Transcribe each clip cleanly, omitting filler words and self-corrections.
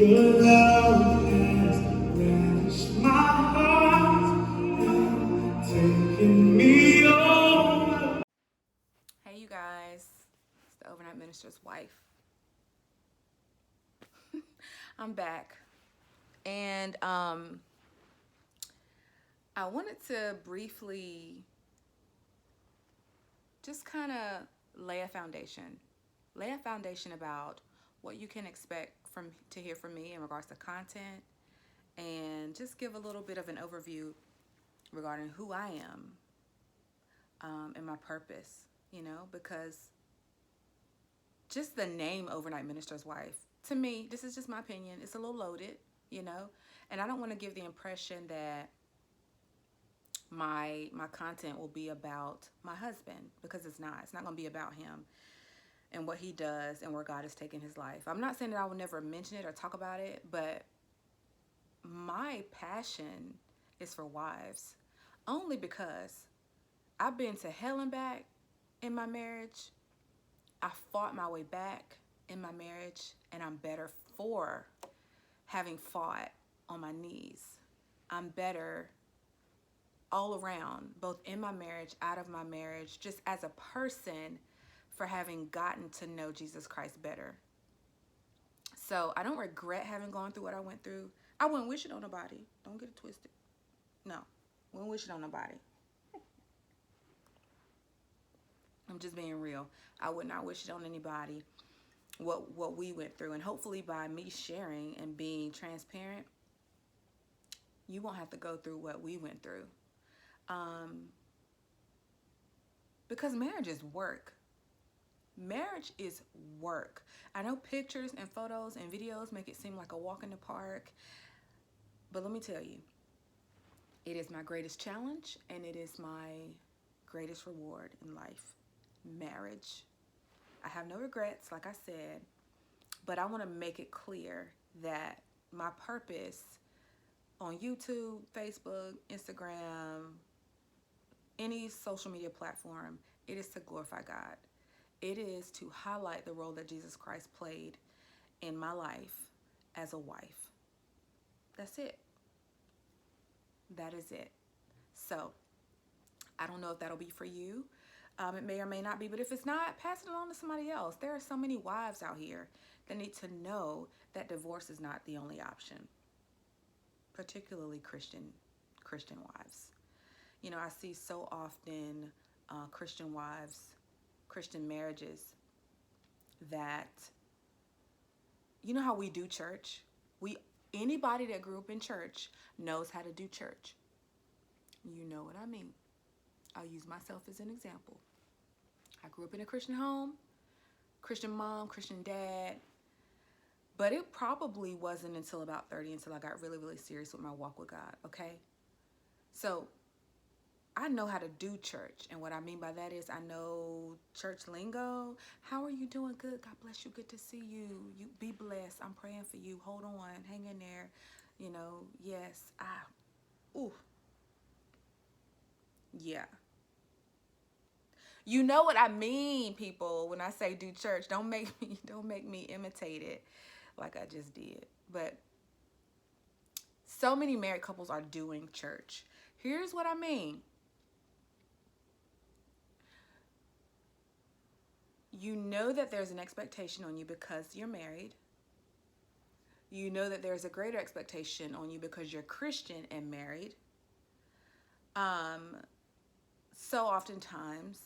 Your love has ravished my heart and taken me over. Hey, you guys, it's the overnight minister's wife. I'm back, and I wanted to briefly just kind of lay a foundation about what you can expect from to hear from me in regards to content, and just give a little bit of an overview regarding who I am and my purpose. Because just the name overnight minister's wife, to me, this is just my opinion, it's a little loaded, you know and I don't want to give the impression that my content will be about my husband, because it's not going to be about him and what he does and where God has taken his life. I'm not saying that I will never mention it or talk about it, but my passion is for wives, only because I've been to hell and back in my marriage. I fought my way back in my marriage, and I'm better for having fought on my knees. I'm better all around, both in my marriage, out of my marriage, just as a person, for having gotten to know Jesus Christ better. So I don't regret having gone through what I went through. I wouldn't wish it on nobody. Don't get it twisted. No, wouldn't wish it on nobody. I'm just being real. I would not wish it on anybody what we went through. And hopefully by me sharing and being transparent, you won't have to go through what we went through. Um, because marriage is work. Marriage is work. I know pictures and photos and videos make it seem like a walk in the park, but let me tell you, it is my greatest challenge and it is my greatest reward in life. Marriage. I have no regrets, like I said, but I want to make it clear that my purpose on YouTube, Facebook, Instagram, any social media platform, it is to glorify God. It is to highlight the role that Jesus Christ played in my life as a wife. That's it. That is it. So, I don't know if that'll be for you. It may or may not be, but if it's not, pass it along to somebody else. There are so many wives out here that need to know that divorce is not the only option, particularly Christian wives. I see so often Christian wives, Christian marriages, that how we do church. We Anybody that grew up in church knows how to do church. You know what I mean. I'll use myself as an example. I grew up in a Christian home, Christian mom, Christian dad, but it probably wasn't until about 30 until I got really, really serious with my walk with God, okay? So I know how to do church, and what I mean by that is I know church lingo. How are you doing? Good. God bless you. Good to see you. You be blessed. I'm praying for you. Hold on. Hang in there. Yes. Ooh. Yeah. You know what I mean, people, when I say do church. Don't make me imitate it like I just did. But so many married couples are doing church. Here's what I mean. You know that there's an expectation on you because you're married. You know that there's a greater expectation on you because you're Christian and married. Um, so oftentimes,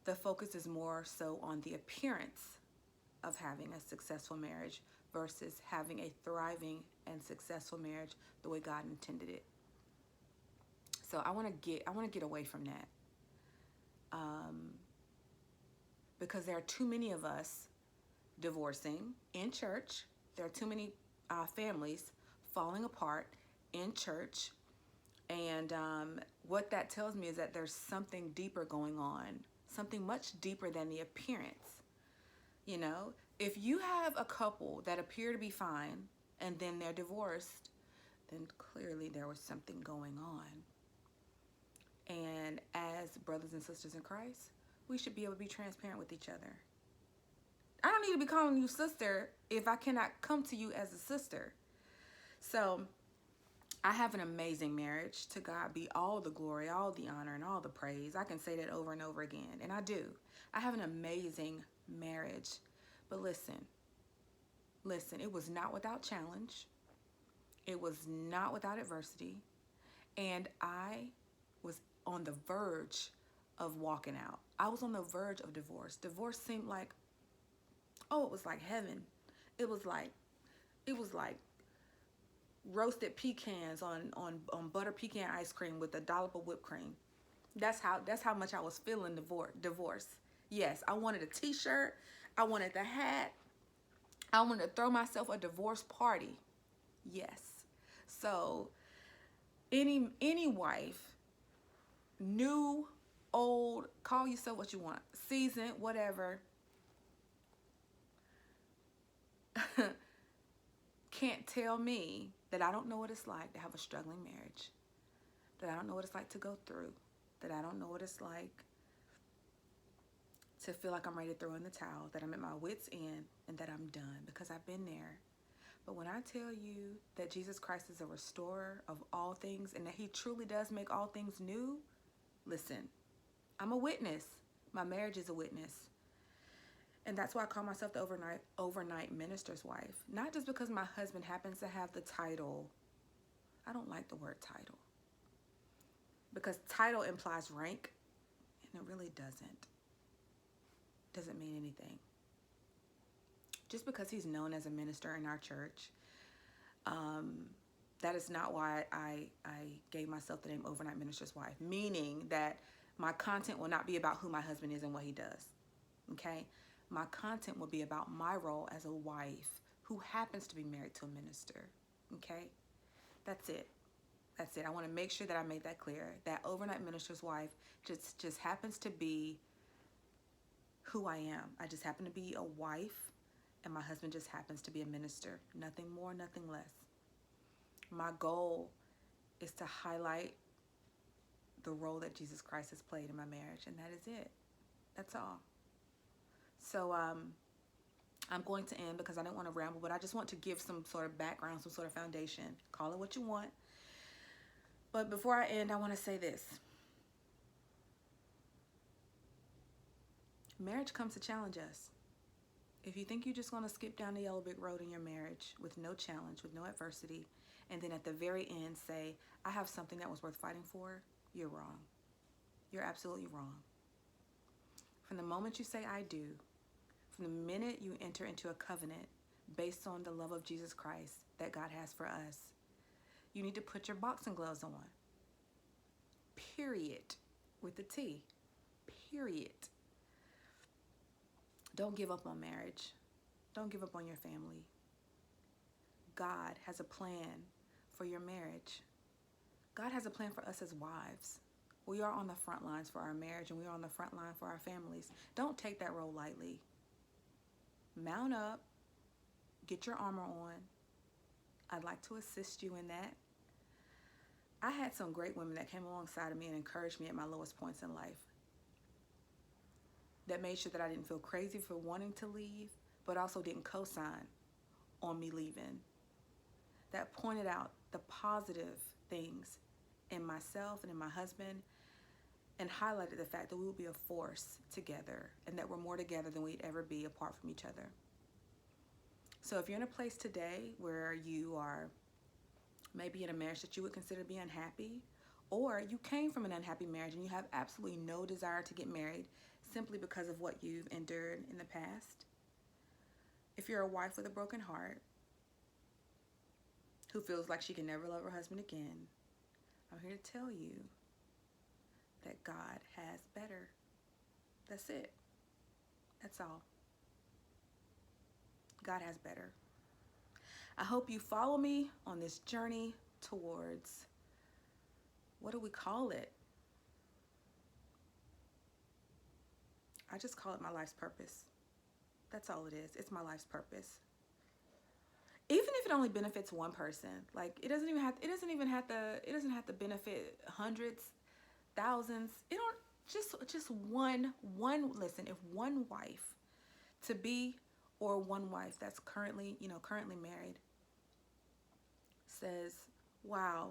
the focus is more so on the appearance of having a successful marriage versus having a thriving and successful marriage the way God intended it. So I want to get away from that, because there are too many of us divorcing in church. There are too many families falling apart in church. And what that tells me is that there's something deeper going on, something much deeper than the appearance. If you have a couple that appear to be fine and then they're divorced, then clearly there was something going on. And as brothers and sisters in Christ, we should be able to be transparent with each other. I don't need to be calling you sister if I cannot come to you as a sister. So I have an amazing marriage. To God be all the glory, all the honor, and all the praise. I can say that over and over again, and I do. I have an amazing marriage. But listen, it was not without challenge. It was not without adversity. And I was on the verge of walking out. I was on the verge of divorce. Divorce seemed like, oh, it was like heaven. It was like, it was like roasted pecans on butter pecan ice cream with a dollop of whipped cream. That's how much I was feeling divorce. Yes, I wanted a t-shirt. I wanted the hat. I wanted to throw myself a divorce party. Yes. So any wife, new, old, call yourself what you want, seasoned, whatever, can't tell me that I don't know what it's like to have a struggling marriage, that I don't know what it's like to go through, that I don't know what it's like to feel like I'm ready to throw in the towel, that I'm at my wit's end, and that I'm done, because I've been there. But when I tell you that Jesus Christ is a restorer of all things and that he truly does make all things new, listen, I'm a witness. My marriage is a witness. And that's why I call myself the overnight minister's wife. Not just because my husband happens to have the title. I don't like the word title, because title implies rank, and it really doesn't. Doesn't mean anything. Just because he's known as a minister in our church, that is not why I gave myself the name overnight minister's wife, meaning that my content will not be about who my husband is and what he does. Okay? My content will be about my role as a wife who happens to be married to a minister. Okay? That's it. That's it. I want to make sure that I made that clear. That overnight minister's wife just happens to be who I am. I just happen to be a wife, and my husband just happens to be a minister. Nothing more, nothing less. My goal is to highlight the role that Jesus Christ has played in my marriage, and that is it. That's all. So I'm going to end because I don't want to ramble, but I just want to give some sort of background, some sort of foundation. Call it what you want. But before I end, I want to say this. Marriage comes to challenge us. If you think you're just going to skip down the yellow brick road in your marriage with no challenge, with no adversity, and then at the very end say, I have something that was worth fighting for, you're wrong. You're absolutely wrong. From the moment you say I do, from the minute you enter into a covenant based on the love of Jesus Christ that God has for us, you need to put your boxing gloves on. Period. With the T. Period. Don't give up on marriage. Don't give up on your family. God has a plan for your marriage. God has a plan for us as wives. We are on the front lines for our marriage, and we are on the front line for our families. Don't take that role lightly. Mount up. Get your armor on. I'd like to assist you in that. I had some great women that came alongside of me and encouraged me at my lowest points in life, that made sure that I didn't feel crazy for wanting to leave, but also didn't co-sign on me leaving, that pointed out the positive things in myself and in my husband, and highlighted the fact that we will be a force together and that we're more together than we'd ever be apart from each other. So if you're in a place today where you are maybe in a marriage that you would consider to be unhappy, or you came from an unhappy marriage and you have absolutely no desire to get married simply because of what you've endured in the past, if you're a wife with a broken heart who feels like she can never love her husband again, I'm here to tell you that God has better. That's it. That's all. God has better. I hope you follow me on this journey towards, what do we call it? I just call it my life's purpose. That's all it is. It's my life's purpose. Even if it only benefits one person, like it doesn't have to benefit hundreds, thousands. It don't just one listen, if one wife to be or one wife that's currently married says, wow,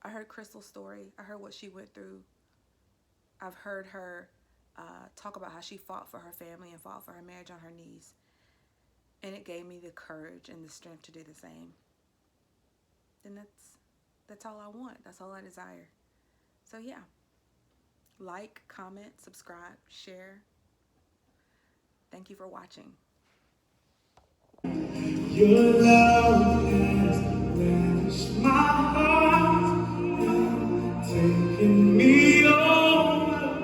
I heard Crystal's story. I heard what she went through. I've heard her talk about how she fought for her family and fought for her marriage on her knees. And it gave me the courage and the strength to do the same. Then that's all I want. That's all I desire. So yeah, like, comment, subscribe, share. Thank you for watching. Your love